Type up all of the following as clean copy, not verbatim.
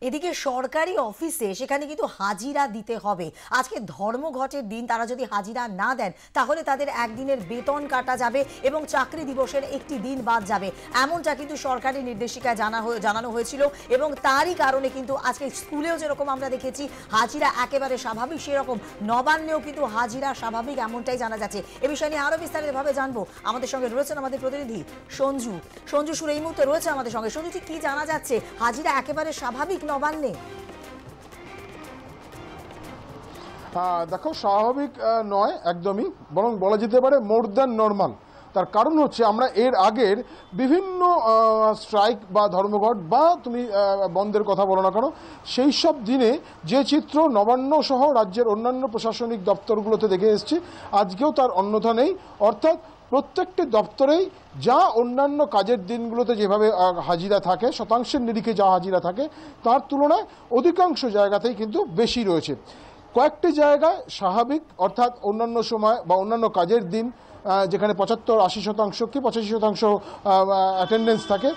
এদিকে সরকারি অফিসে সেখানে কিন্তু হাজিরা দিতে হবে। আজকে ধর্মঘটের দিন, তারা যদি হাজিরা না দেন তাহলে তাদের একদিনের বেতন কাটা যাবে এবং চাকরি দিবসের একটি দিন বাদ যাবে, এমনটা কিন্তু সরকারি নির্দেশিকায় জানানো হয়েছিল। এবং তারই কারণে কিন্তু আজকে স্কুলেও যেরকম আমরা দেখেছি হাজিরা একেবারে স্বাভাবিক, সেরকম নবান্নেও কিন্তু হাজিরা স্বাভাবিক, এমনটাই জানা যাচ্ছে। এ বিষয় নিয়ে আরো বিস্তারিতভাবে জানবো। আমাদের সঙ্গে রয়েছেন আমাদের প্রতিনিধি সঞ্জু সুর এই মুহূর্তে রয়েছে আমাদের সঙ্গে। সঞ্জু, কি জানা যাচ্ছে? হাজিরা একেবারে স্বাভাবিক নবান্নে? দেখো, স্বাভাবিক নয় একদমই, বরং বলা যেতে পারে মোর দ্যান নর্মাল। তার কারণ হচ্ছে আমরা এর আগের বিভিন্ন স্ট্রাইক বা ধর্মঘট বা তুমি বন্ধের কথা বলো না কেন, সেই সব দিনে যে চিত্র নবান্ন সহ রাজ্যের অন্যান্য প্রশাসনিক দপ্তরগুলোতে দেখে এসেছি, আজকেও তার অন্যথা নেই। অর্থাৎ প্রত্যেকটি দপ্তরেই যা অন্যান্য কাজের দিনগুলোতে যেভাবে হাজিরা থাকে, শতাংশের নিরিখে যা হাজিরা থাকে, তার তুলনায় অধিকাংশ জায়গাতেই কিন্তু বেশি রয়েছে। কয়েকটি জায়গায় স্বাভাবিক, অর্থাৎ অন্যান্য সময় বা অন্যান্য কাজের দিন যেখানে 75-80% কি 85% অ্যাটেন্ডেন্স থাকে,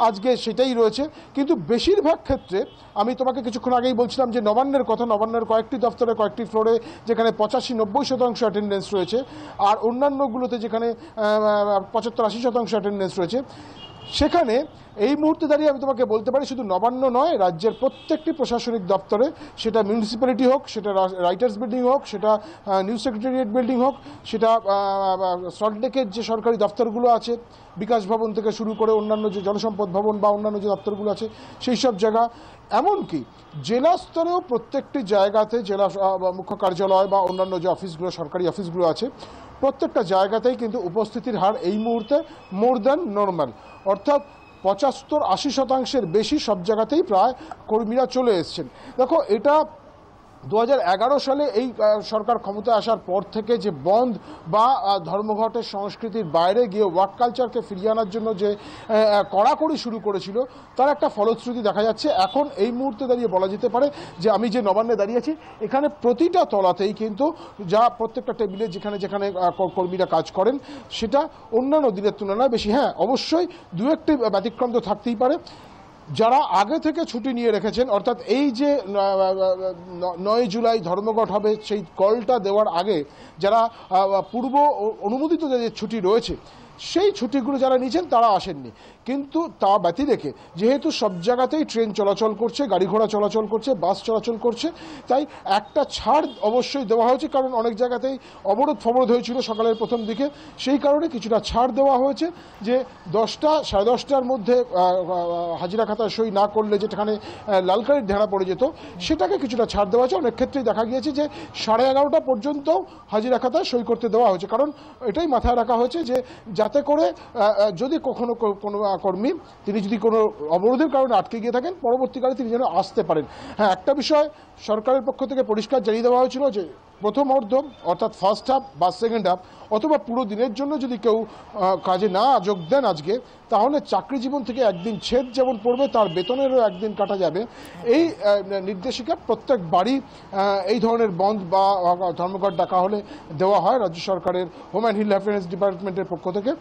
আজকে সেটাই রয়েছে। কিন্তু বেশিরভাগ ক্ষেত্রে আমি তোমাকে কিছুক্ষণ আগেই বলছিলাম যে নবান্নের কথা, নবান্নের কয়েকটি দপ্তরে কয়েকটি ফ্লোরে যেখানে 85-90% অ্যাটেন্ডেন্স রয়েছে, আর অন্যান্যগুলোতে যেখানে 75-80% অ্যাটেন্ডেন্স রয়েছে, সেখানে এই মুহূর্তে দাঁড়িয়ে আমি তোমাকে বলতে পারি শুধু নবান্ন নয়, রাজ্যের প্রত্যেকটি প্রশাসনিক দপ্তরে, সেটা মিউনিসিপ্যালিটি হোক, সেটা রাইটার্স বিল্ডিং হোক, সেটা নিউজ সেক্রেটারিয়েট বিল্ডিং হোক, সেটা সল্টলেকের যে সরকারি দপ্তরগুলো আছে, বিকাশ ভবন থেকে শুরু করে অন্যান্য যে জনসম্পদ ভবন বা অন্যান্য যে দপ্তরগুলো আছে সেই সব জায়গা, এমনকি জেলা স্তরেও প্রত্যেকটি জায়গাতে, জেলা মুখ্য কার্যালয় বা অন্যান্য যে অফিসগুলো, সরকারি অফিসগুলো আছে, প্রত্যেকটা জায়গাতেই কিন্তু উপস্থিতির হার এই মুহূর্তে মোর দ্যান নর্মাল। অর্থাৎ 75-80% বেশি সব জায়গাতেই প্রায় কর্মীরা চলে এসছেন। দেখো, এটা 2011 সালে এই সরকার ক্ষমতায় আসার পর থেকে যে বন্ধ বা ধর্মঘটের সংস্কৃতির বাইরে গিয়ে ওয়ার্ক কালচারকে ফিরিয়ে আনার জন্য যে কড়াকড়ি শুরু করেছিল, তার একটা ফলশ্রুতি দেখা যাচ্ছে। এখন এই মুহূর্তে দাঁড়িয়ে বলা যেতে পারে যে আমি যে নবান্নে দাঁড়িয়েছি, এখানে প্রতিটা তলাতেই কিন্তু যা প্রত্যেকটা টেবিলে যেখানে যেখানে কর্মীরা কাজ করেন, সেটা অন্যান্য দিনের তুলনায় বেশি। হ্যাঁ, অবশ্যই দু একটি ব্যতিক্রম তো থাকতেই পারে। যারা আগে থেকে ছুটি নিয়ে রেখেছেন, অর্থাৎ এই যে 9 জুলাই ধর্মঘট হবে সেই কলটা দেওয়ার আগে যারা পূর্ব অনুমোদিত যে ছুটি রয়েছে, সেই ছুটিগুলো যারা নিয়েছেন তারা আসেননি। কিন্তু তা ব্যতি রেখে যেহেতু সব জায়গাতেই ট্রেন চলাচল করছে, গাড়ি ঘোড়া চলাচল করছে, বাস চলাচল করছে, তাই একটা ছাড় অবশ্যই দেওয়া হয়েছে। কারণ অনেক জায়গাতেই অবরোধ ফবরোধ হয়েছিল সকালের প্রথম দিকে, সেই কারণে কিছুটা ছাড় দেওয়া হয়েছে যে 10টা সাড়ে 10টার মধ্যে হাজিরা খাতায় সই না করলে যেখানে লাল কালির ঢেড়া পড়ে যেত, সেটাকে কিছুটা ছাড় দেওয়া হয়েছে। অনেক ক্ষেত্রেই দেখা গিয়েছে যে 11:30টা পর্যন্ত হাজিরা খাতায় সই করতে দেওয়া হয়েছে। কারণ এটাই মাথায় রাখা হয়েছে যে যাতে করে যদি কখনো কোনো কর্মী তিনি যদি কোনো অবরোধের কারণে আটকে গিয়ে থাকেন, পরবর্তীকালে তিনি যেন আসতে পারেন। হ্যাঁ, একটা বিষয় সরকারের পক্ষ থেকে পরিষ্কার জানিয়ে দেওয়া হয়েছিল যে প্রথম অর্ধ, অর্থাৎ ফার্স্ট হাফ বা সেকেন্ড হাফ, অথবা পুরো দিনের জন্য যদি কেউ কাজে না যোগ দেন আজকে, তাহলে চাকরি জীবন থেকে একদিন ছেদ যেমন পড়বে, তার বেতনেরও একদিন কাটা যাবে। এই নির্দেশিকা প্রত্যেক বাড়ি এই ধরনের বন্ধ বা ধর্মঘট ডাকা হলে দেওয়া হয় রাজ্য সরকারের হোম অ্যান্ড হিল অ্যাফেয়ার্স ডিপার্টমেন্টের পক্ষ থেকে।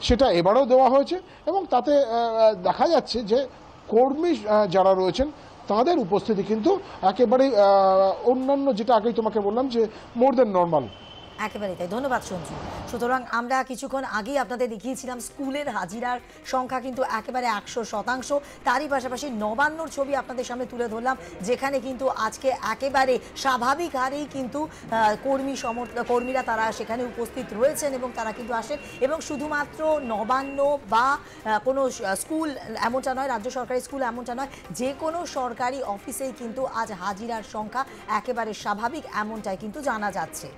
সেটা এবারেও দেওয়া হয়েছে এবং তাতে দেখা যাচ্ছে যে কর্মী যারা রয়েছেন তাদের উপস্থিতি কিন্তু একেবারেই অন্যান্য, যেটা আগেই তোমাকে বললাম যে মোর দ্যান নর্মাল। একেবারেই তাই। ধন্যবাদ সঞ্জু। সুতরাং আমরা কিছুক্ষণ আগেই আপনাদের দেখিয়েছিলাম স্কুলের হাজিরার সংখ্যা কিন্তু একেবারে 100%। তারই পাশাপাশি নবান্নর ছবি আপনাদের সামনে তুলে ধরলাম, যেখানে কিন্তু আজকে একেবারে স্বাভাবিক হারেই কিন্তু কর্মীরা তারা সেখানে উপস্থিত রয়েছেন এবং তারা কিন্তু আসেন। এবং শুধুমাত্র নবান্ন বা কোনো স্কুল এমনটা নয়, রাজ্য সরকারি স্কুল এমনটা নয়, যে কোনো সরকারি অফিসেই কিন্তু আজ হাজিরার সংখ্যা একেবারে স্বাভাবিক, এমনটাই কিন্তু জানা যাচ্ছে।